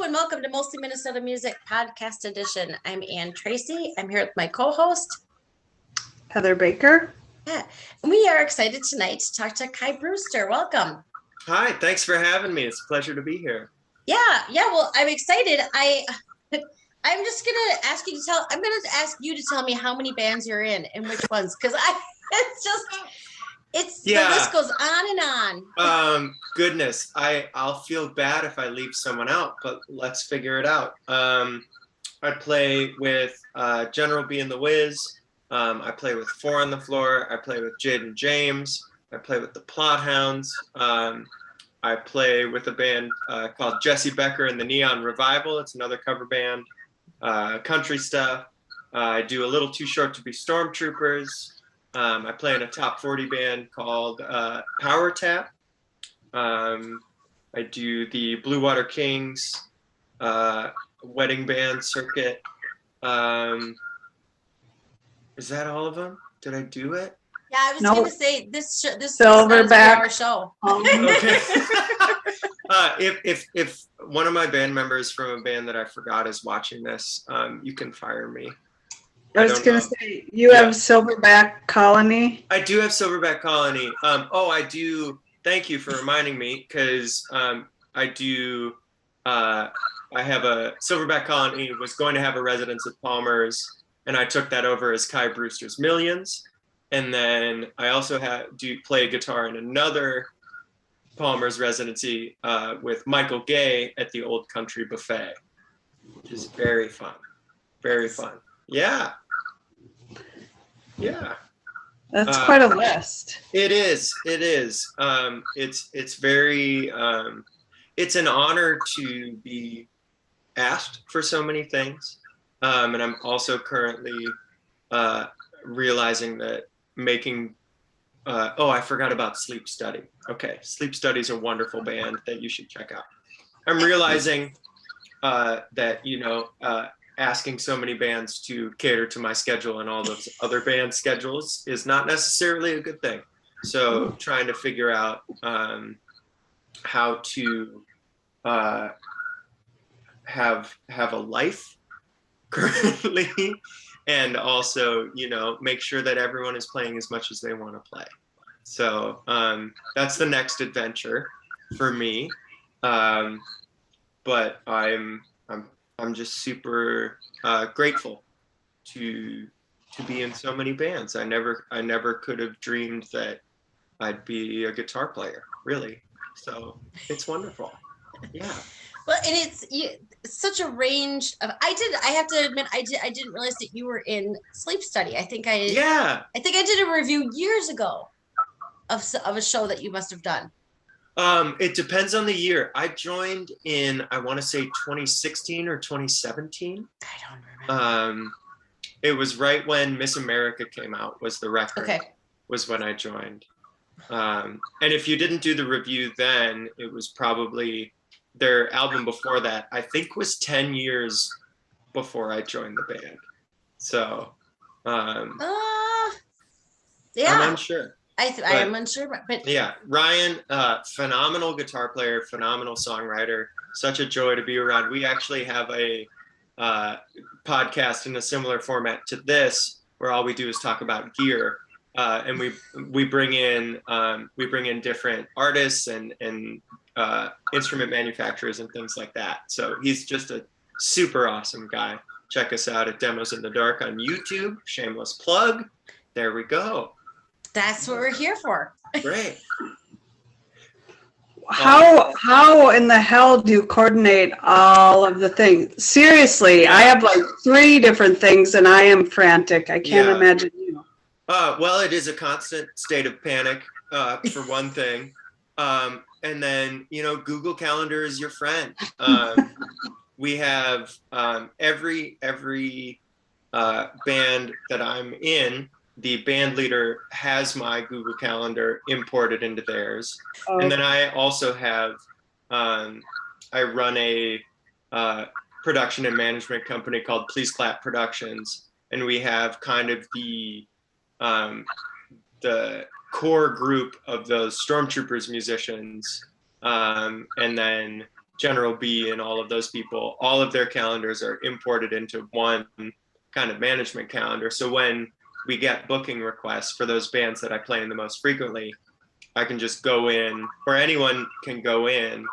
And welcome to Mostly Minnesota Music Podcast Edition. I'm Ann Tracy. I'm here with my co-host, Heather Baker. Yeah, and we are excited tonight to talk to Kai Brewster. Welcome. Hi, thanks for having me. It's a pleasure to be here. Yeah. Well, I'm excited. I'm just gonna ask you to tell. I'm gonna ask you to tell me how many bands you're in and which ones, because the list goes on and on. Goodness, I'll feel bad if I leave someone out, but let's figure it out. I play with General B and the Wiz. I play with Four on the Floor. I play with Jade and James. I play with the Plot Hounds. I play with a band called Jesse Becker and the Neon Revival. It's another cover band, country stuff. I do a little Too Short to Be Stormtroopers. I play in a top 40 band called Power Tap. I do the Blue Water Kings wedding band circuit. Is that all of them? Did I do it? Yeah, I was going to say this Silverback our show. Okay. If one of my band members from a band that I forgot is watching this, you can fire me. I was going to say, you have Silverback Colony? I do have Silverback Colony. I do. Thank you for reminding me, because I have a Silverback Colony was going to have a residence at Palmer's, and I took that over as Kai Brewster's Millions. And then I also do play guitar in another Palmer's residency with Michael Gay at the Old Country Buffet, which is very fun. Very fun. Yeah. Yeah. That's quite a list. It is. It's very, it's an honor to be asked for so many things. And I'm also currently realizing that making, I forgot about Sleep Study. Okay. Sleep Study is a wonderful band that you should check out. I'm realizing that, asking so many bands to cater to my schedule and all those other band schedules is not necessarily a good thing. So trying to figure out how to have a life currently, and also, make sure that everyone is playing as much as they want to play. So that's the next adventure for me. But I'm just super grateful to be in so many bands. I never could have dreamed that I'd be a guitar player, really. So it's wonderful. Yeah. Well, and it's such a range of. I have to admit, I didn't realize that you were in Sleep Study. I think I did a review years ago of a show that you must have done. It depends on the year. I joined in, I want to say 2016 or 2017. I don't remember. It was right when Miss America came out, was the record. Okay. Was when I joined. And if you didn't do the review then, it was probably their album before that, I think was 10 years before I joined the band. So, yeah. I'm unsure. I am unsure, but yeah, Ryan, phenomenal guitar player, phenomenal songwriter, such a joy to be around. We actually have a podcast in a similar format to this, where all we do is talk about gear, and we bring in different artists and instrument manufacturers and things like that. So he's just a super awesome guy. Check us out at Demos in the Dark on YouTube. Shameless plug. There we go. That's what we're here for. Great. How in the hell do you coordinate all of the things? Seriously, I have like 3 different things and I am frantic. I can't imagine you. Well, it is a constant state of panic, for one thing. And then, Google Calendar is your friend. We have every band that I'm in, the band leader has my Google Calendar imported into theirs. Oh. And then I also have, I run a production and management company called Please Clap Productions. And we have kind of the core group of those Stormtroopers musicians, and then General B and all of those people, all of their calendars are imported into one kind of management calendar. So when we get booking requests for those bands that I play in the most frequently, I can just go in, or anyone can go in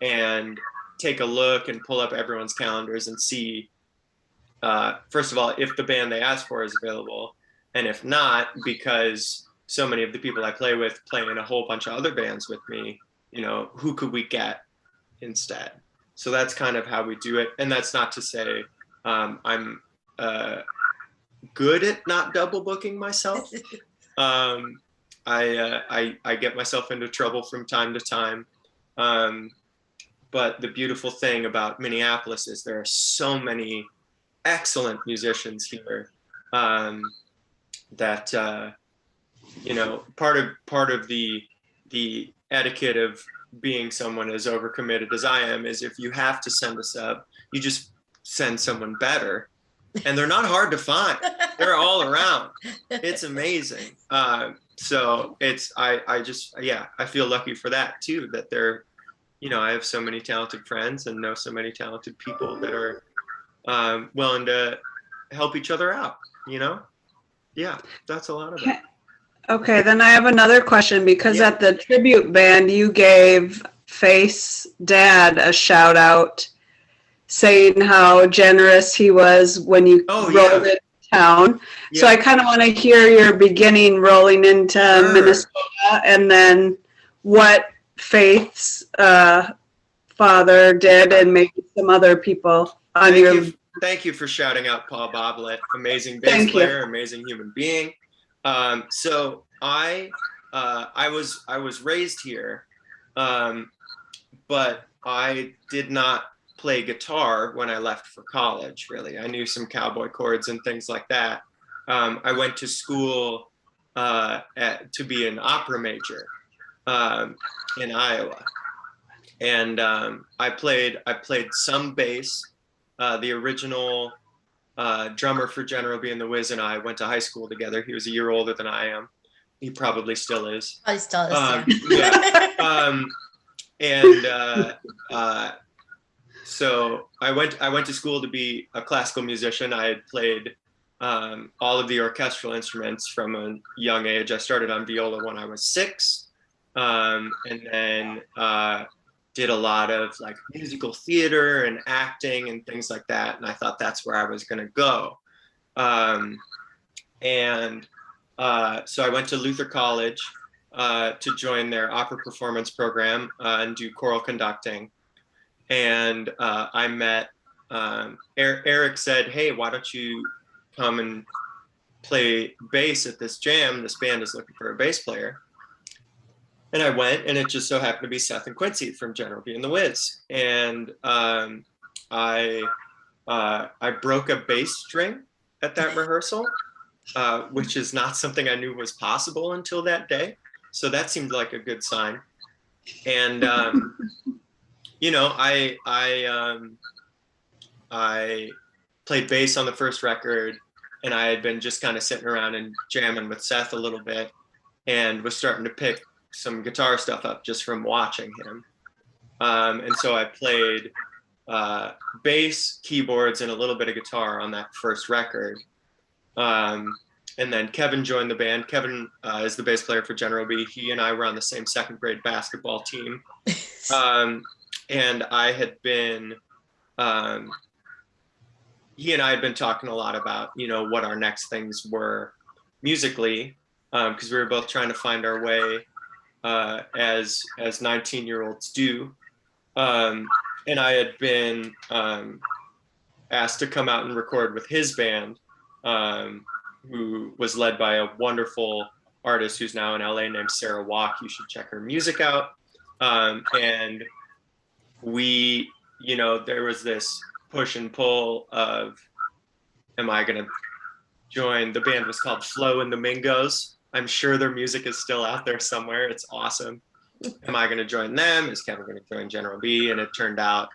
and take a look and pull up everyone's calendars and see, first of all, if the band they asked for is available. And if not, because so many of the people I play with play in a whole bunch of other bands with me, who could we get instead? So that's kind of how we do it. And that's not to say I'm good at not double booking myself. I get myself into trouble from time to time. But the beautiful thing about Minneapolis is there are so many excellent musicians here that part of the etiquette of being someone as overcommitted as I am is if you have to send a sub, you just send someone better, and they're not hard to find. They're all around. It's amazing. So I feel lucky for that too, that they're, I have so many talented friends and know so many talented people that are willing to help each other out, Yeah, that's a lot of it. Okay, then I have another question, because at the tribute band, you gave Faith's dad a shout out, saying how generous he was when you rolled into town. Yeah. So I kind of want to hear your beginning rolling into Minnesota, and then what Faith's father did, and maybe some other people on Thank you for shouting out Paul Boblet, amazing bass player, amazing human being. So I was raised here, but I did not play guitar when I left for college, really. I knew some cowboy chords and things like that. I went to school to be an opera major in Iowa. And I played some bass. The original drummer for General B and the Wiz and I went to high school together. He was a year older than I am. He probably still is. Probably still is. So I went to school to be a classical musician. I had played all of the orchestral instruments from a young age. I started on viola when I was 6, and then did a lot of like musical theater and acting and things like that. And I thought that's where I was going to go. So I went to Luther College to join their opera performance program and do choral conducting. And I met, Eric said, hey, why don't you come and play bass at this jam? This band is looking for a bass player. And I went, and it just so happened to be Seth and Quincy from General B and the Wiz. And I broke a bass string at that rehearsal, which is not something I knew was possible until that day. So that seemed like a good sign. And I played bass on the first record, and I had been just kind of sitting around and jamming with Seth a little bit, and was starting to pick some guitar stuff up just from watching him. And so I played bass, keyboards, and a little bit of guitar on that first record. And then Kevin joined the band. Kevin is the bass player for General B. He and I were on the same second grade basketball team. And I had been, he and I had been talking a lot about, what our next things were musically, because we were both trying to find our way as 19-year-olds do. And I had been asked to come out and record with his band, who was led by a wonderful artist who's now in LA named Sarah Walk. You should check her music out. And we, there was this push and pull of, am I going to join? The band was called Flo and the Mingos. I'm sure their music is still out there somewhere. It's awesome. Am I going to join them? Is Kevin going to join General B? And it turned out,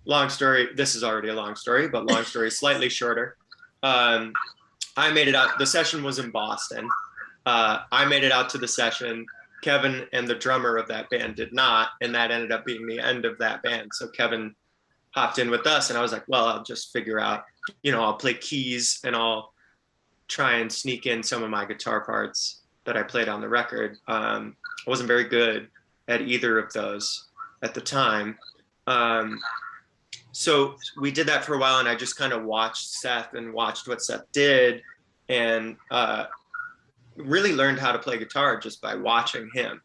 long story, this is already a long story, but long story slightly shorter. I made it out. The session was in Boston. I made it out to the session. Kevin and the drummer of that band did not, and that ended up being the end of that band. So Kevin hopped in with us, and I was like, well, I'll just figure out, I'll play keys and I'll try and sneak in some of my guitar parts that I played on the record. I wasn't very good at either of those at the time. So we did that for a while, and I just kind of watched Seth and watched what Seth did, and really learned how to play guitar just by watching him.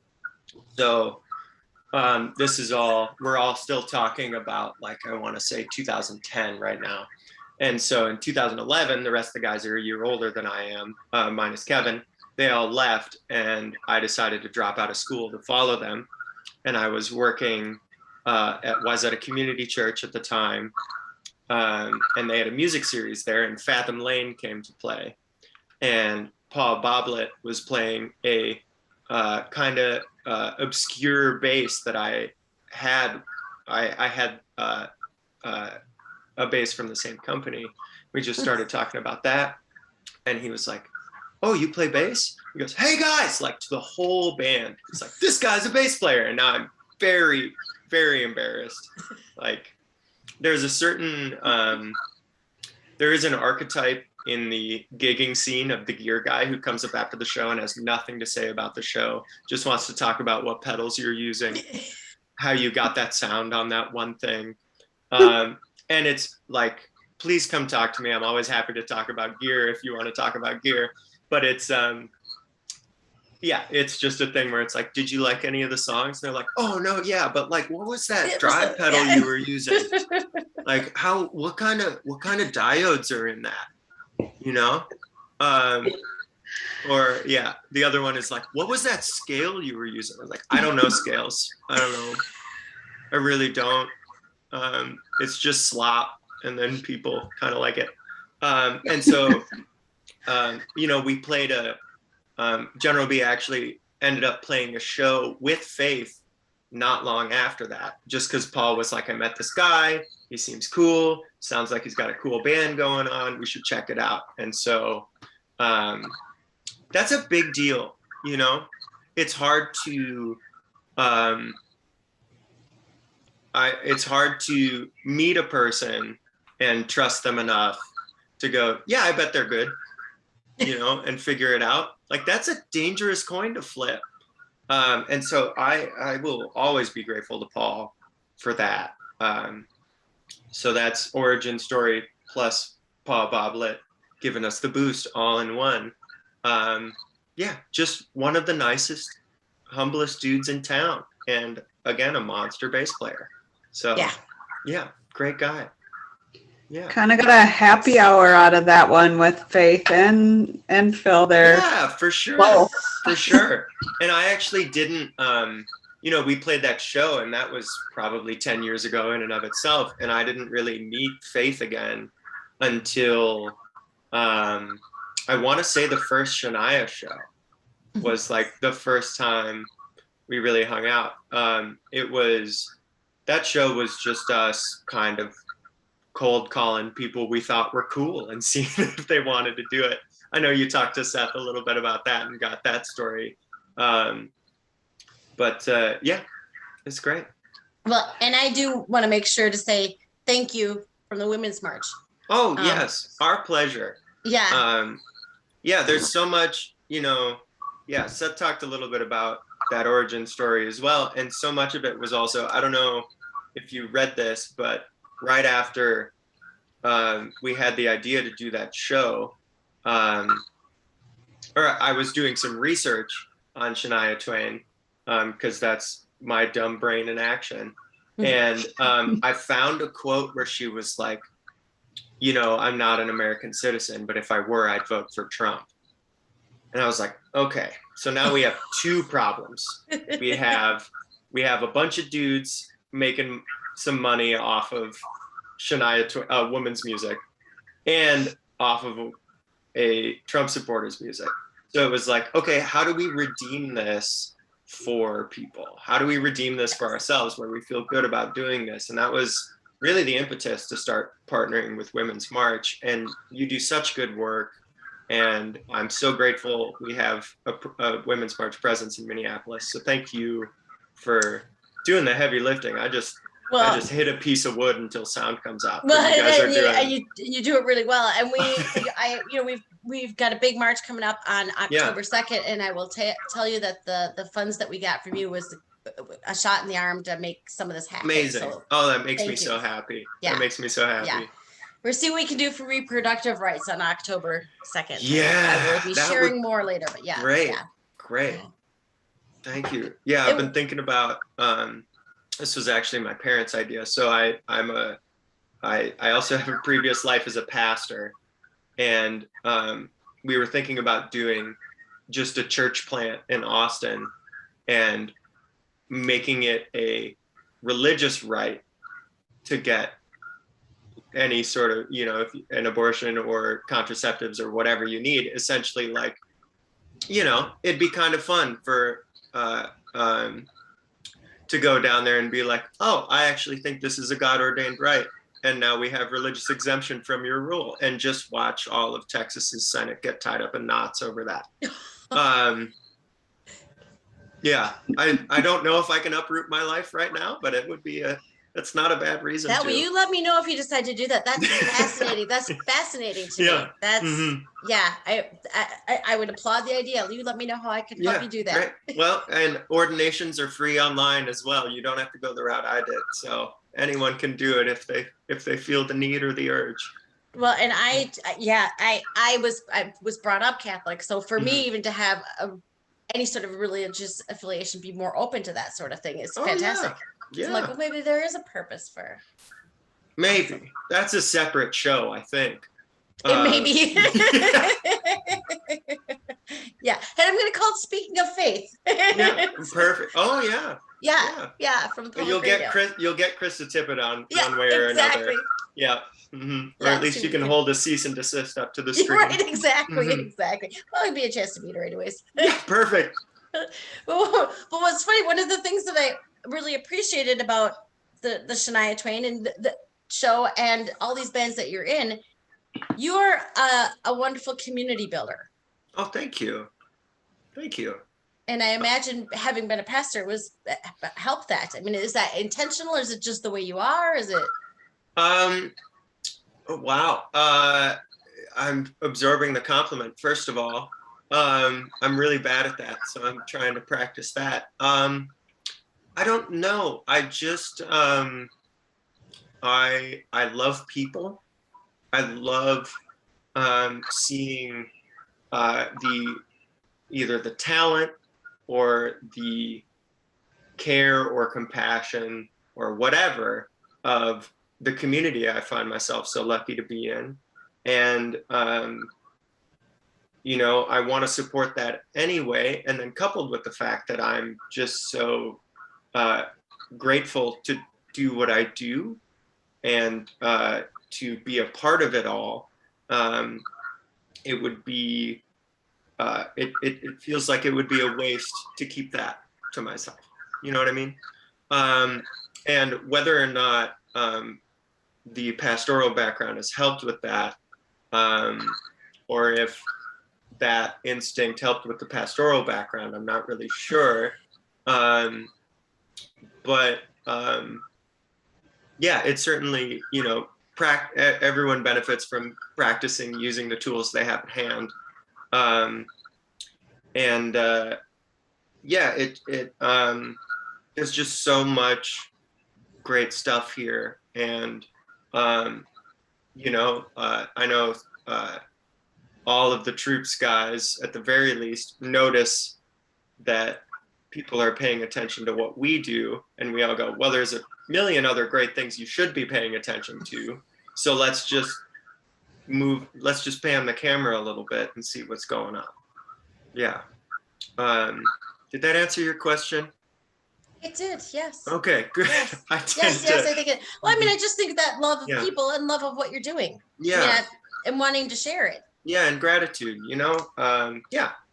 So we're all still talking about, like, I want to say 2010 right now. And so in 2011, the rest of the guys are a year older than I am, minus Kevin. They all left, and I decided to drop out of school to follow them. And I was working was at a community church at the time, and they had a music series there, and Fathom Lane came to play. And Paul Boblet was playing a kind of obscure bass that I had. I had a bass from the same company. We just started talking about that, and he was like, "Oh, you play bass?" He goes, "Hey guys!" Like, to the whole band. He's like, "This guy's a bass player," and now I'm very, very embarrassed. Like, there's a certain there is an archetype in the gigging scene of the gear guy who comes up after the show and has nothing to say about the show, just wants to talk about what pedals you're using, how you got that sound on that one thing. And it's like, please come talk to me. I'm always happy to talk about gear if you want to talk about gear. But it's it's just a thing where it's like, did you like any of the songs? And they're like, oh no, yeah, but like, what was that drive pedal you were using? Like, what kind of diodes are in that? Or yeah, the other one is like, what was that scale you were using? I was like, I don't know scales. I don't know. I really don't. It's just slop, and then people kind of like it. And so, we played General B actually ended up playing a show with Faith not long after that, just because Paul was like, I met this guy, he seems cool, sounds like he's got a cool band going on, we should check it out. And so that's a big deal. It's hard to it's hard to meet a person and trust them enough to go, yeah, I bet they're good, and figure it out. Like, that's a dangerous coin to flip. And so I will always be grateful to Paul for that. So that's origin story plus Paul Boblet giving us the boost all in one. Just one of the nicest, humblest dudes in town. And again, a monster bass player. So yeah, great guy. Yeah. Kind of got a happy hour out of that one with Faith and Phil there. Yeah, for sure. Whoa. For sure. And I actually didn't, we played that show, and that was probably 10 years ago in and of itself. And I didn't really meet Faith again until, I want to say the first Shania show was like the first time we really hung out. That show was just us kind of cold calling people we thought were cool and seeing if they wanted to do it. I know you talked to Seth a little bit about that and got that story. It's great. Well, and I do want to make sure to say thank you from the Women's March. Oh, yes. Our pleasure. Yeah. There's so much, Seth talked a little bit about that origin story as well. And so much of it was also, I don't know if you read this, but right after we had the idea to do that show, or I was doing some research on Shania Twain, because that's my dumb brain in action. And I found a quote where she was like, I'm not an American citizen, but if I were, I'd vote for Trump. And I was like, okay, so now we have two problems. We have a bunch of dudes making some money off of Shania women's music and off of a Trump supporters music. So it was like, okay, how do we redeem this for people? How do we redeem this for ourselves where we feel good about doing this? And that was really the impetus to start partnering with Women's March. And you do such good work. And I'm so grateful we have a Women's March presence in Minneapolis. So thank you for doing the heavy lifting. I just hit a piece of wood until sound comes out. Well, you guys are doing. You do it really well, and we've got a big march coming up on October 2nd, and I will tell you that the funds that we got from you was a shot in the arm to make some of this happen. Amazing. So, that makes me so happy. Yeah. That makes me so happy. Yeah. We'll see what we can do for reproductive rights on October 2nd. Yeah. I will be sharing more later, but yeah. Great. Yeah. Great. Yeah. Thank you. Yeah, I've been thinking about, this was actually my parents' idea. So I also have a previous life as a pastor, and we were thinking about doing just a church plant in Austin and making it a religious right to get any sort of, if an abortion or contraceptives or whatever you need, essentially, like, it'd be kind of fun for to go down there and be like, oh, I actually think this is a God-ordained right, and now we have religious exemption from your rule, and just watch all of Texas's Senate get tied up in knots over that. Yeah, I don't know if I can uproot my life right now, but that's not a bad reason to. You let me know if you decide to do that. That's fascinating. That's fascinating to me. That's I would applaud the idea. You let me know how I can help you do that. Right. Well, and ordinations are free online as well. You don't have to go the route I did. So anyone can do it if they feel the need or the urge. Well, and I was brought up Catholic, so for me, even to have any sort of religious affiliation be more open to that sort of thing is fantastic. Yeah. So I'm like, well, maybe there is a purpose for. Maybe that's a separate show, I think. Maybe. Yeah, and I'm going to call it "Speaking of Faith." Yeah, perfect. Oh yeah. Yeah. From you'll get Chris to tip it on one way or another. Yeah. Mm-hmm. Or at least you can hold a cease and desist up to the screen. Right, exactly. Well, it'd be a chance to meet her anyways. Yeah, perfect. But what's funny, one of the things that I really appreciated about the Shania Twain and the show and all these bands that you're in, you're a wonderful community builder. Oh, thank you. And I imagine having been a pastor helped that. I mean, is that intentional, or is it just the way you are? Is it? Wow. I'm absorbing the compliment, first of all. I'm really bad at that, so I'm trying to practice that. I don't know. I just I love people. I love seeing either the talent or the care or compassion or whatever of the community I find myself so lucky to be in. And, I want to support that anyway. And then coupled with the fact that I'm just so grateful to do what I do and to be a part of it all, it would be, it feels like it would be a waste to keep that to myself. You know what I mean? And whether or not the pastoral background has helped with that, or if that instinct helped with the pastoral background, I'm not really sure. But yeah, it's certainly, everyone benefits from practicing using the tools they have at hand. There's just so much great stuff here. And, I know all of the troops guys, at the very least, notice that people are paying attention to what we do. And we all go, well, there's a million other great things you should be paying attention to. So let's just pan the camera a little bit and see what's going on. Yeah. Did that answer your question? It did, yes. Okay, good. Yes, I think it. Well, I mean, I just think that love of people and love of what you're doing. Yeah. And wanting to share it. Yeah, and gratitude,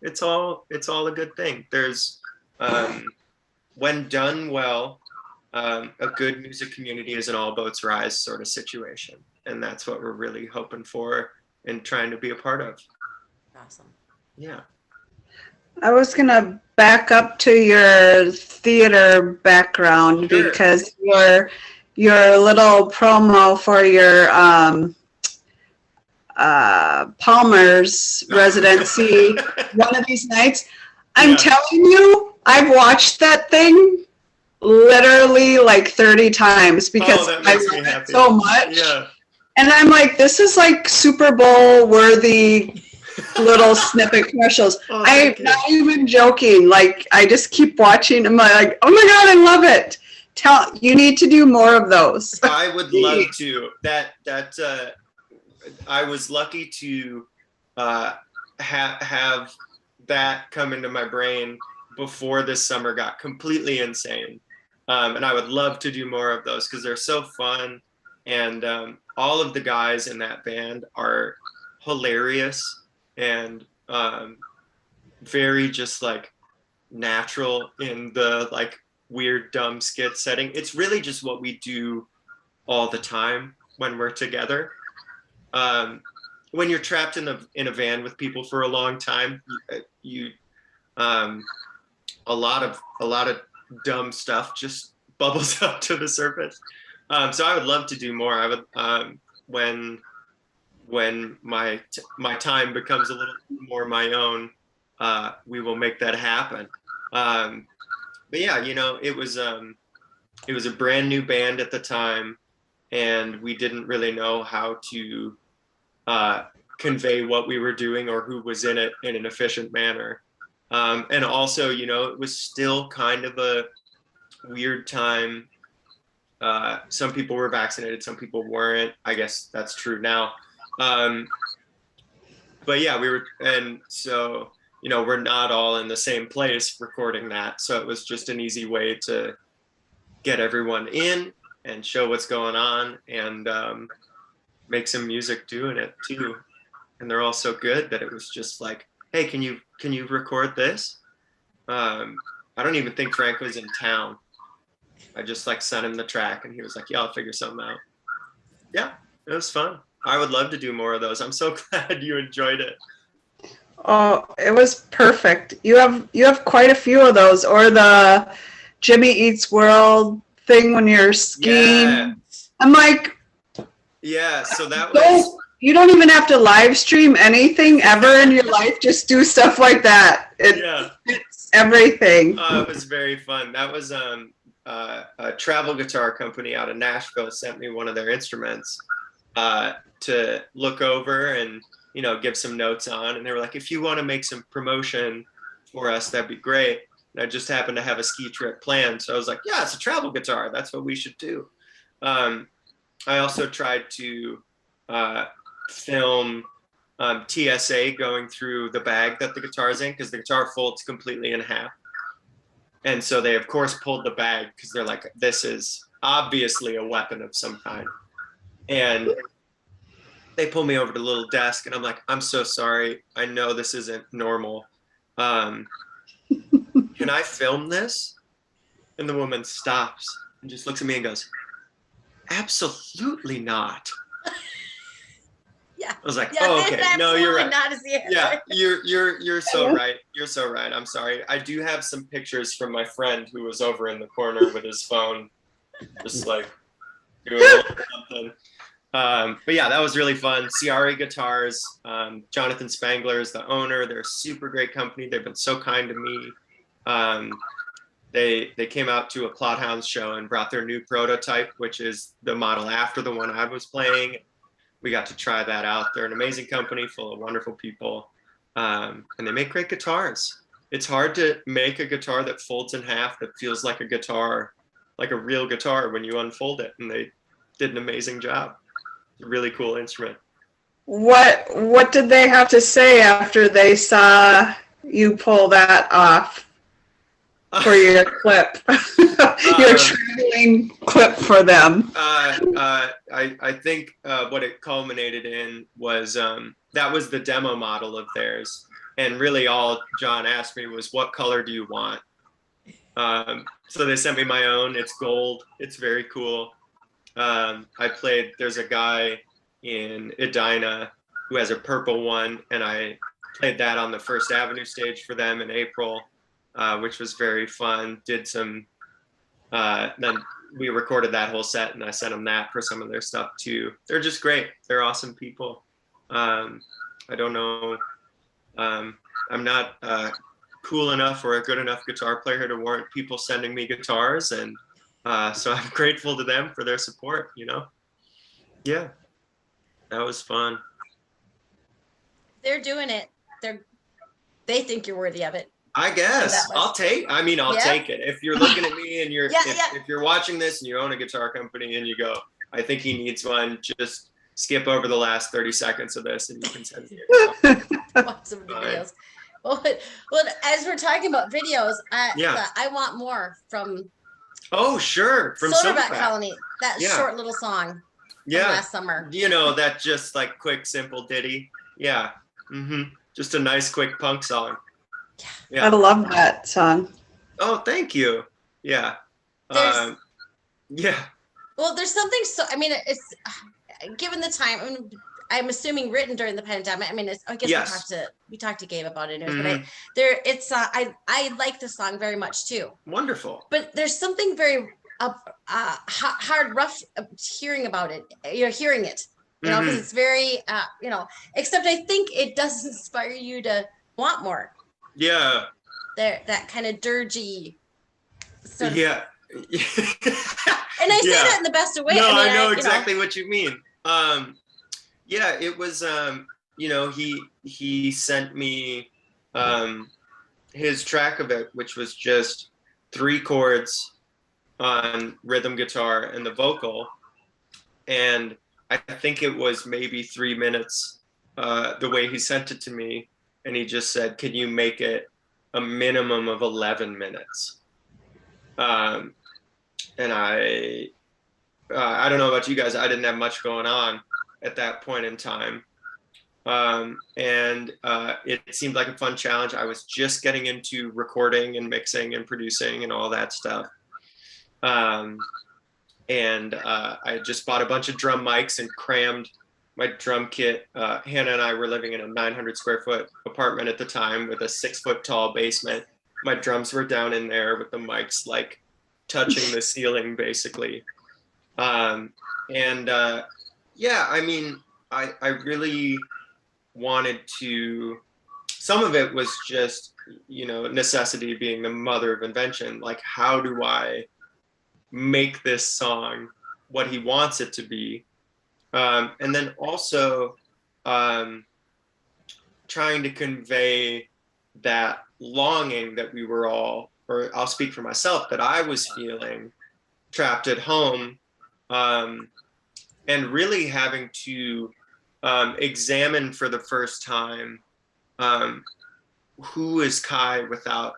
it's all a good thing. There's, when done well, a good music community is an all boats rise sort of situation. And that's what we're really hoping for and trying to be a part of. Awesome. Yeah. I was going to back up to your theater background because your little promo for your Palmer's residency one of these nights. I'm telling you, I've watched that thing literally like 30 times because I love it so much. Yeah. And I'm like, this is like Super Bowl worthy little snippet commercials. I'm not even joking. Like, I just keep watching. I'm like, oh my God, I love it. You need to do more of those. I would love to. I was lucky to have that come into my brain before this summer got completely insane. And I would love to do more of those because they're so fun. And all of the guys in that band are hilarious and very just like natural in the like weird, dumb skit setting. It's really just what we do all the time when we're together. When you're trapped in a van with people for a long time, you a lot of dumb stuff just bubbles up to the surface. So I would love to do more. I would when my time becomes a little more my own, we will make that happen. But yeah, it was a brand new band at the time, and we didn't really know how to convey what we were doing or who was in it in an efficient manner. And also, it was still kind of a weird time. Some people were vaccinated, some people weren't. I guess that's true now. But yeah, and so, we're not all in the same place recording that. So it was just an easy way to get everyone in and show what's going on and make some music doing it too. And they're all so good that it was just like, hey, can you record this? I don't even think Frank was in town. I just like sent him the track and he was like, yeah, I'll figure something out. Yeah, it was fun. I would love to do more of those. I'm so glad you enjoyed it. Oh, it was perfect. You have quite a few of those, or the Jimmy Eats World thing when you're skiing. Yeah. I'm like, yeah, so that was. You don't even have to live stream anything ever in your life. Just do stuff like that. It's everything. It was very fun. That was a travel guitar company out of Nashville sent me one of their instruments to look over and give some notes on. And they were like, if you want to make some promotion for us, that'd be great. And I just happened to have a ski trip planned, so I was like, yeah, it's a travel guitar. That's what we should do. I also tried to film TSA going through the bag that the guitar's in, because the guitar folds completely in half. And so they, of course, pulled the bag because they're like, this is obviously a weapon of some kind. And they pull me over to the little desk, and I'm like, I'm so sorry. I know this isn't normal. Can I film this? And the woman stops and just looks at me and goes, absolutely not. Yeah. I was like, oh, okay. No, you're right. Not yeah, you're so right. You're so right. I'm sorry. I do have some pictures from my friend who was over in the corner with his phone, just like doing something. But yeah, that was really fun. Ciari Guitars, Jonathan Spangler is the owner. They're a super great company. They've been so kind to me. They came out to a Plothounds show and brought their new prototype, which is the model after the one I was playing. We got to try that out. They're an amazing company full of wonderful people. And they make great guitars. It's hard to make a guitar that folds in half that feels like a guitar, like a real guitar when you unfold it. And they did an amazing job. It's a really cool instrument. What did they have to say after they saw you pull that off for your clip? Your traveling clip for them. I think what it culminated in was that was the demo model of theirs, and really all John asked me was, what color do you want? So they sent me my own. It's gold. It's very cool. There's a guy in Edina who has a purple one, and I played that on the First Avenue stage for them in April, which was very fun. Did some, then we recorded that whole set and I sent them that for some of their stuff too. They're just great. They're awesome people. I don't know. I'm not cool enough or a good enough guitar player to warrant people sending me guitars. And so I'm grateful to them for their support, you know? Yeah, that was fun. They're doing it. They think you're worthy of it. I guess I'll take it. If you're looking at me and if you're watching this and you own a guitar company and you go, I think he needs one, just skip over the last 30 seconds of this and you can send me a guitar. Watch some of the videos. Well, as we're talking about videos, I want more from. Oh, sure. From Silverback Colony, that short little song. Yeah. Last summer. You know, that just like quick, simple ditty. Yeah. Just a nice, quick punk song. Yeah. I love that song. Oh, thank you. Yeah. Yeah. Well, there's something it's given the time. I'm assuming written during the pandemic. I mean, I guess we talked to Gabe about it, but I like the song very much too. Wonderful. But there's something very hard, rough hearing about it. You're hearing it, you know, because it's very, you know. Except I think it does inspire you to want more. Yeah. That kind of dirgy. Sort of, yeah. And I say that in the best of ways. No, I know exactly what you mean. Yeah, it was, you know, he sent me his track of it, which was just 3 chords on rhythm guitar and the vocal. And I think it was maybe 3 minutes the way he sent it to me. And he just said, can you make it a minimum of 11 minutes? And I don't know about you guys. I didn't have much going on at that point in time. And it seemed like a fun challenge. I was just getting into recording and mixing and producing and all that stuff. And I just bought a bunch of drum mics and crammed my drum kit. Hannah and I were living in a 900 square foot apartment at the time with a 6 foot tall basement. My drums were down in there with the mics like touching the ceiling basically. Yeah, I mean, I really wanted to, some of it was just, you know, necessity being the mother of invention. Like, how do I make this song what he wants it to be? And then also trying to convey that longing that we were all, or I'll speak for myself, that I was feeling trapped at home, and really having to examine for the first time who is Kai without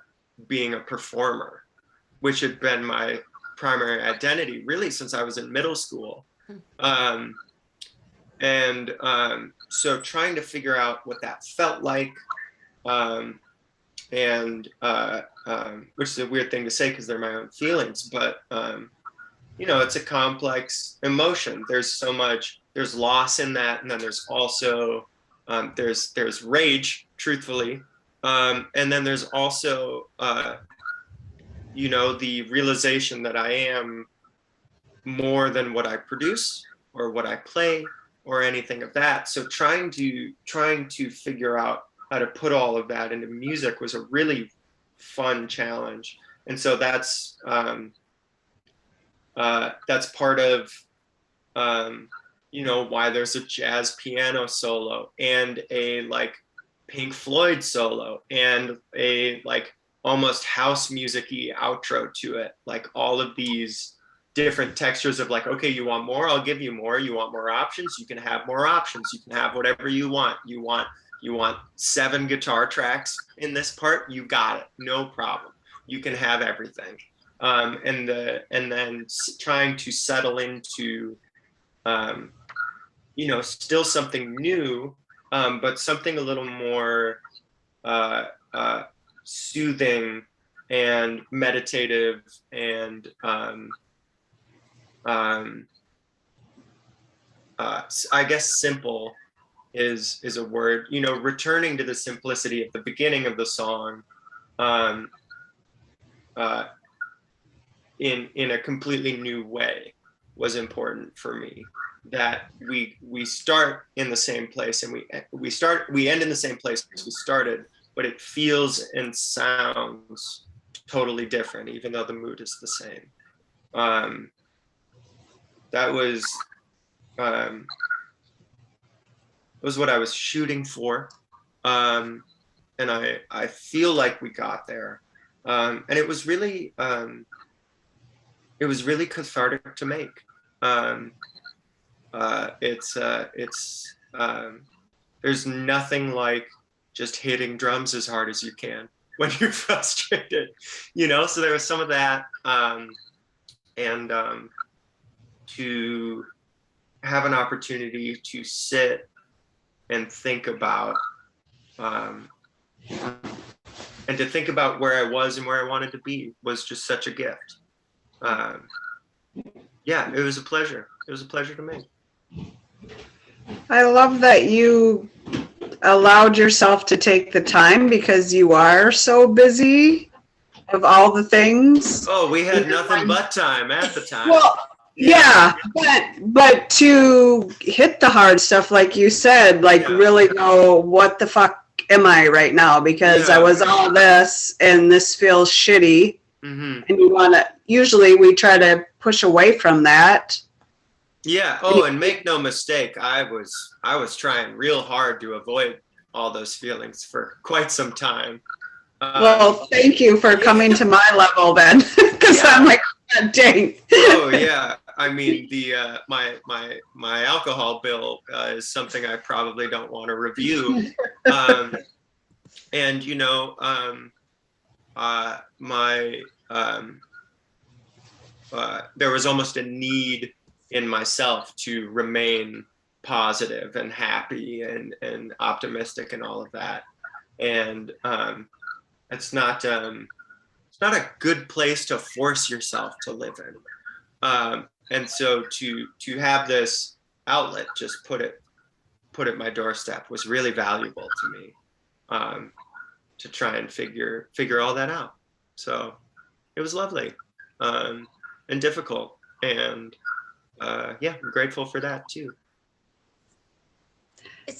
being a performer, which had been my primary identity really since I was in middle school. So trying to figure out what that felt like, which is a weird thing to say because they're my own feelings, but you know, it's a complex emotion. There's so much, there's loss in that, and then there's also there's rage, truthfully, and then there's also you know, the realization that I am more than what I produce or what I play or anything of that. So trying to figure out how to put all of that into music was a really fun challenge. And so that's part of you know, why there's a jazz piano solo and a like Pink Floyd solo and a like almost house music-y outro to it. Like all of these different textures of like, okay, you want more, I'll give you more. You want more options, you can have more options. You can have whatever you want. You want 7 guitar tracks in this part, you got it, no problem. You can have everything. And then trying to settle into you know, still something new, but something a little more soothing and meditative and I guess simple is a word. You know, returning to the simplicity at the beginning of the song, in a completely new way was important for me. That we start in the same place and we end in the same place as we started, but it feels and sounds totally different, even though the mood is the same. That was what I was shooting for, and I feel like we got there, and it was really cathartic to make. There's nothing like just hitting drums as hard as you can when you're frustrated, you know. So there was some of that, and to have an opportunity to sit and think about, and to think about where I was and where I wanted to be was just such a gift. Yeah, it was a pleasure. It was a pleasure to me. I love that you allowed yourself to take the time because you are so busy of all the things. Oh, we had nothing but time at the time. Well, yeah, but to hit the hard stuff, like you said, like really go, what the fuck am I right now? Because I was all this and this feels shitty. Mm-hmm. And you want to, usually we try to push away from that. Yeah. Oh, and make no mistake, I was trying real hard to avoid all those feelings for quite some time. Well, thank you for coming to my level then, because I'm like, oh, dang. Oh yeah. I mean, the my alcohol bill is something I probably don't want to review. And you know, there was almost a need in myself to remain positive and happy and optimistic and all of that. And it's not a good place to force yourself to live in. And so to have this outlet just put at my doorstep was really valuable to me, to try and figure all that out. So it was lovely, and difficult, and yeah, I'm grateful for that too.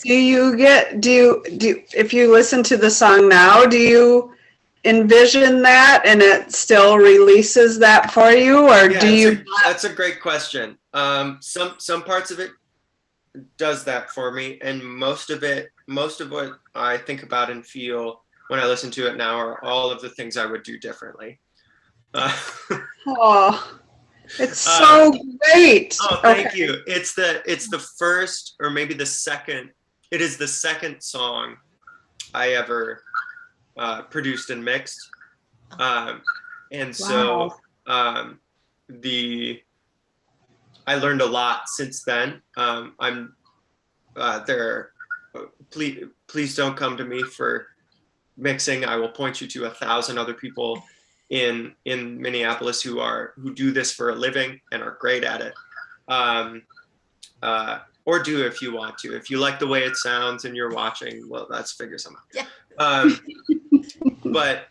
Do you if you listen to the song now, do you envision that and it still releases that for you, or do you? That's a great question. Some parts of it does that for me, and most of what I think about and feel when I listen to it now are all of the things I would do differently. Oh, it's so great. Oh, thank you. It's the first, or maybe the second. It is the second song I ever produced and mixed, and so I learned a lot since then. I'm there. Please don't come to me for mixing. I will point you to 1,000 other people in Minneapolis who do this for a living and are great at it. Or do if you want to. If you like the way it sounds and you're watching, well, let's figure something out. Yeah. But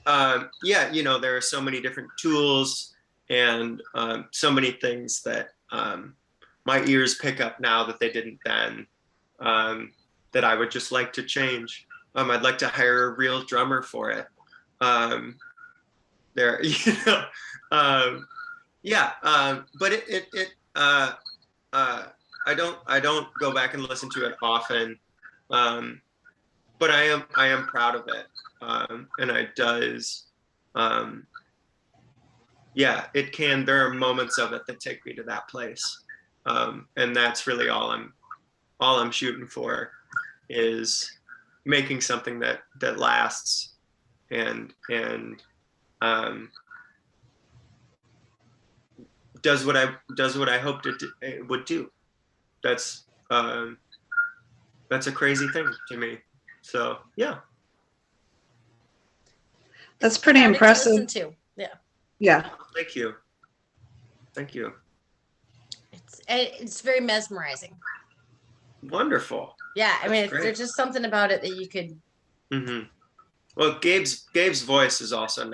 yeah, you know, there are so many different tools and so many things that my ears pick up now that they didn't then, that I would just like to change. I'd like to hire a real drummer for it. There, you know, yeah, but I don't go back and listen to it often, but I am proud of it, and it does, yeah, it can. There are moments of it that take me to that place, and that's really all I'm shooting for, is making something that lasts and does what I hoped it would do. That's a crazy thing to me. So yeah, that's pretty impressive. To listen to. Yeah. Yeah. Thank you. Thank you. It's very mesmerizing. Wonderful. Yeah, I mean, there's just something about it that you could. Mm-hmm. Well, Gabe's voice is also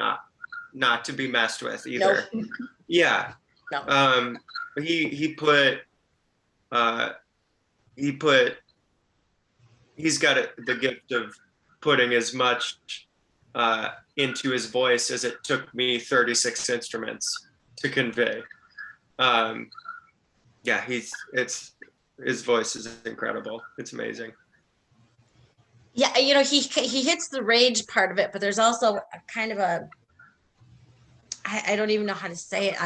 not to be messed with either. Nope. Yeah. No. He put he's got the gift of putting as much into his voice as it took me 36 instruments to convey. Yeah, his voice is incredible. It's amazing. Yeah, he hits the rage part of it, but there's also a kind of I don't even know how to say it,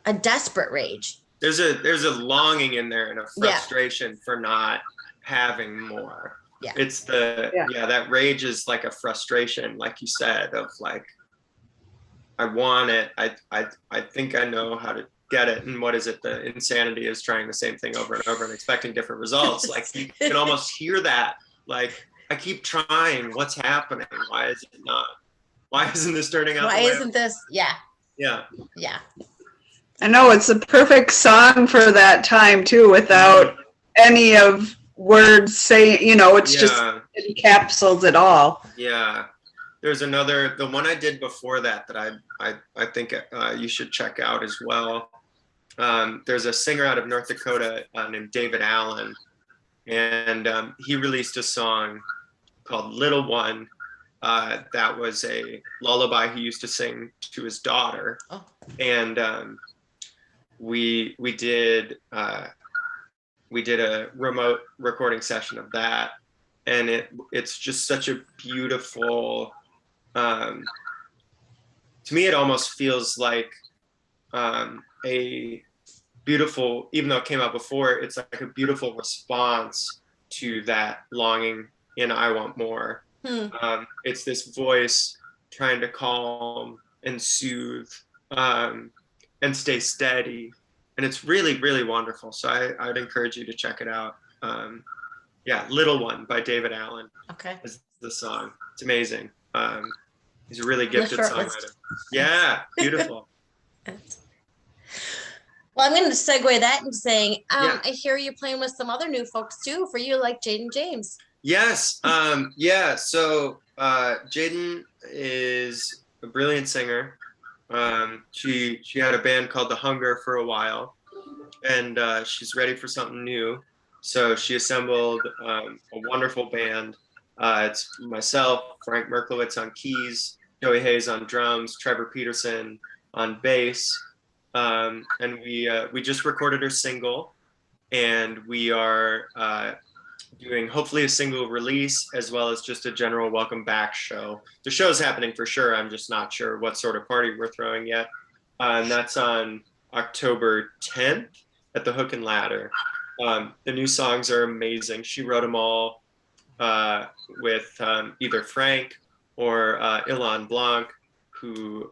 a desperate rage. There's a longing in there and a frustration for not having more. Yeah. It's that rage is like a frustration, like you said, of like, I want it. I think I know how to get it. And what is it? The insanity is trying the same thing over and over and expecting different results. Like you can almost hear that. Like, I keep trying. What's happening? Why is it not? Why isn't this turning out? Why isn't this? Yeah. Yeah. Yeah. I know it's a perfect song for that time too, without any of words saying, it's just it encapsulates it all. Yeah. There's the one I did before that I think you should check out as well. There's a singer out of North Dakota named David Allen, and he released a song called Little One. That was a lullaby he used to sing to his daughter. Oh. And we did a remote recording session of that, and it's just such a beautiful, to me it almost feels like a beautiful, even though it came out before, it's like a beautiful response to that longing in I Want More. It's this voice trying to calm and soothe and stay steady, and it's really, really wonderful. So I'd encourage you to check it out. Little One by David Allen. Okay. Is the song. It's amazing. He's a really gifted songwriter. Yeah, beautiful. Well, I'm going to segue that into saying, I hear you're playing with some other new folks too, for you, like Jaden James. Yes. So Jaden is a brilliant singer. She had a band called The Hunger for a while, and she's ready for something new. So she assembled a wonderful band. It's myself, Frank Merklowitz on keys, Joey Hayes on drums, Trevor Peterson on bass, and we just recorded her single, and we are doing hopefully a single release as well as just a general welcome back show. The show's happening for sure. I'm just not sure what sort of party we're throwing yet. And that's on October 10th at the Hook and Ladder. The new songs are amazing. She wrote them all with either Frank or Ilan Blanc, who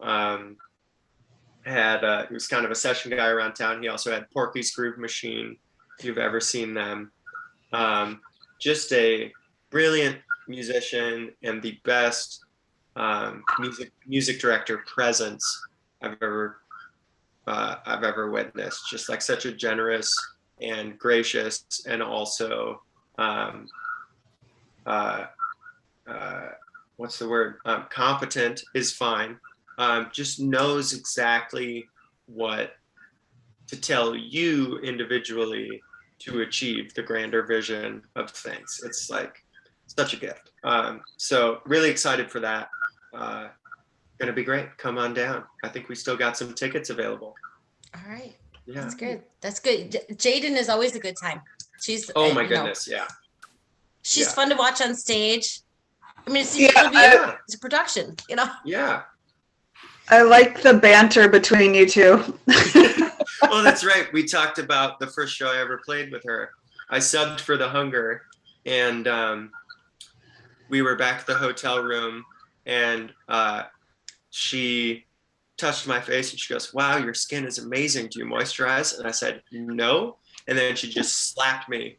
he was kind of a session guy around town. He also had Porky's Groove Machine, if you've ever seen them. Just a brilliant musician and the best music director presence I've ever witnessed. Just like such a generous and gracious, and also what's the word? Competent is fine. Just knows exactly what to tell you individually to achieve the grander vision of things. It's like such a gift. So really excited for that. Gonna be great. Come on down. I think we still got some tickets available. All right. Yeah. That's good. That's good. Jaden is always a good time. She's my goodness. Yeah. She's fun to watch on stage. I mean, it's a production, Yeah. I like the banter between you two. Well, that's right. We talked about the first show I ever played with her. I subbed for The Hunger, and we were back at the hotel room, and she touched my face and she goes, "Wow, your skin is amazing. Do you moisturize?" And I said, "No." And then she just slapped me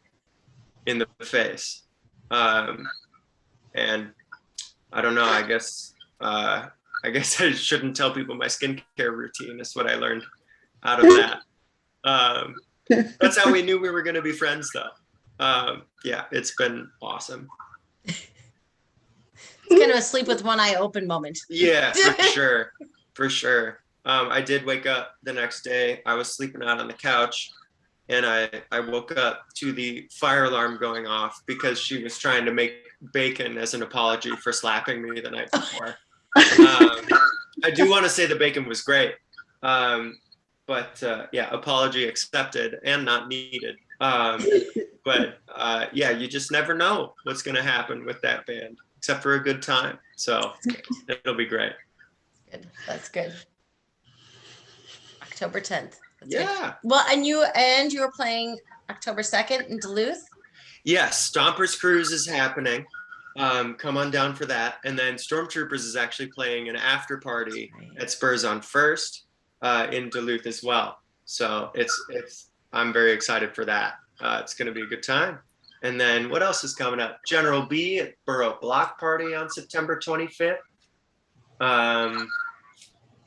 in the face. And I don't know, I guess I shouldn't tell people my skincare routine. That's what I learned out of that. That's how we knew we were going to be friends, though. Yeah, it's been awesome. It's kind of a sleep with one eye open moment. Yeah, for sure. For sure. I did wake up the next day. I was sleeping out on the couch, and I woke up to the fire alarm going off because she was trying to make bacon as an apology for slapping me the night before. I do want to say the bacon was great. But yeah, apology accepted and not needed. But yeah, you just never know what's going to happen with that band, except for a good time. So it'll be great. Good. That's good. October 10th. That's yeah. Good. Well, and you were playing October 2nd in Duluth? Yes, Stompers Cruise is happening. Come on down for that. And then Stormtroopers is actually playing an after party at Spurs on First in Duluth as well. So I'm very excited for that. It's going to be a good time. And then what else is coming up? General B at Borough Block Party on September 25th.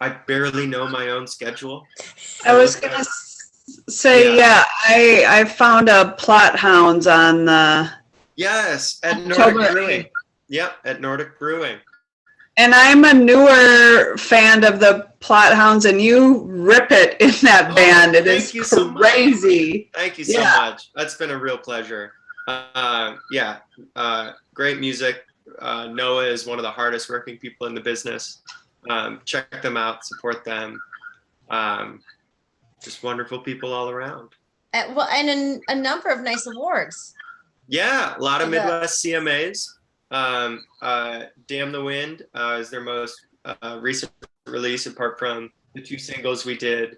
I barely know my own schedule. I was going to say, I found a Plot Hounds on the... Yes, at Nordic Brewing. Yep, at Nordic Brewing. And I'm a newer fan of the Plot Hounds, and you rip it in that band. It is crazy. Thank you so much. That's been a real pleasure. Great music. Noah is one of the hardest working people in the business. Check them out, support them. Just wonderful people all around. And a number of nice awards. Yeah, a lot of Midwest CMAs. Damn the Wind is their most recent release, apart from the 2 singles we did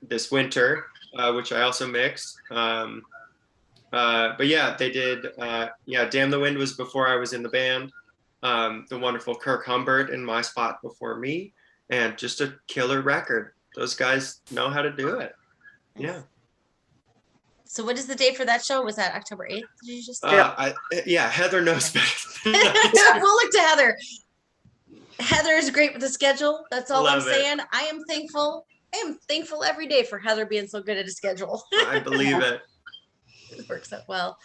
this winter, which I also mixed. But yeah, they did. Damn the Wind was before I was in the band. The wonderful Kirk Humbert in my spot before me, and just a killer record. Those guys know how to do it. Yeah. So what is the date for that show? Was that October 8th? Did you just Heather knows better. We'll look to Heather. Heather is great with the schedule. That's all I'm saying. I am thankful every day for Heather being so good at a schedule. I believe it. It works out well.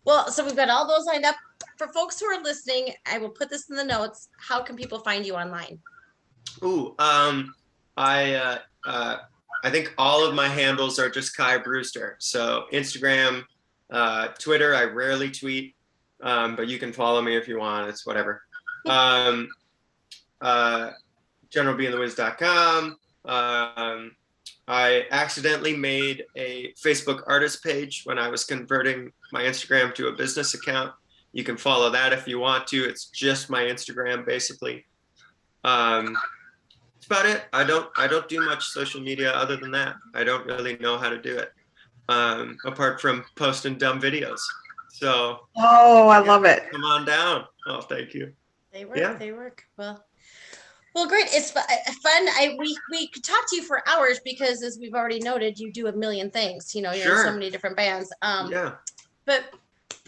Well, so we've got all those lined up. For folks who are listening, I will put this in the notes. How can people find you online? Ooh, I think all of my handles are just Kai Brewster. So Instagram, Twitter, I rarely tweet, but you can follow me if you want. It's whatever. GeneralBeInTheWiz.com. I accidentally made a Facebook artist page when I was converting my Instagram to a business account. You can follow that if you want to. It's just my Instagram, basically. That's about it. I don't do much social media other than that. I don't really know how to do it, apart from posting dumb videos. So. Oh, I love it. Come on down. Oh, thank you. They work. Yeah. They work. Well, great. It's fun. We could talk to you for hours because, as we've already noted, you do a million things. You know, you're in so many different bands. But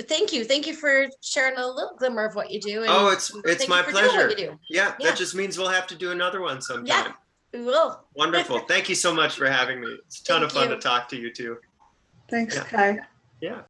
thank you for sharing a little glimmer of what you do. And it's my pleasure. Yeah, that just means we'll have to do another one sometime. Yeah, we will. Wonderful. Thank you so much for having me. It's a ton of fun to talk to you too. Thanks, Kai. Yeah.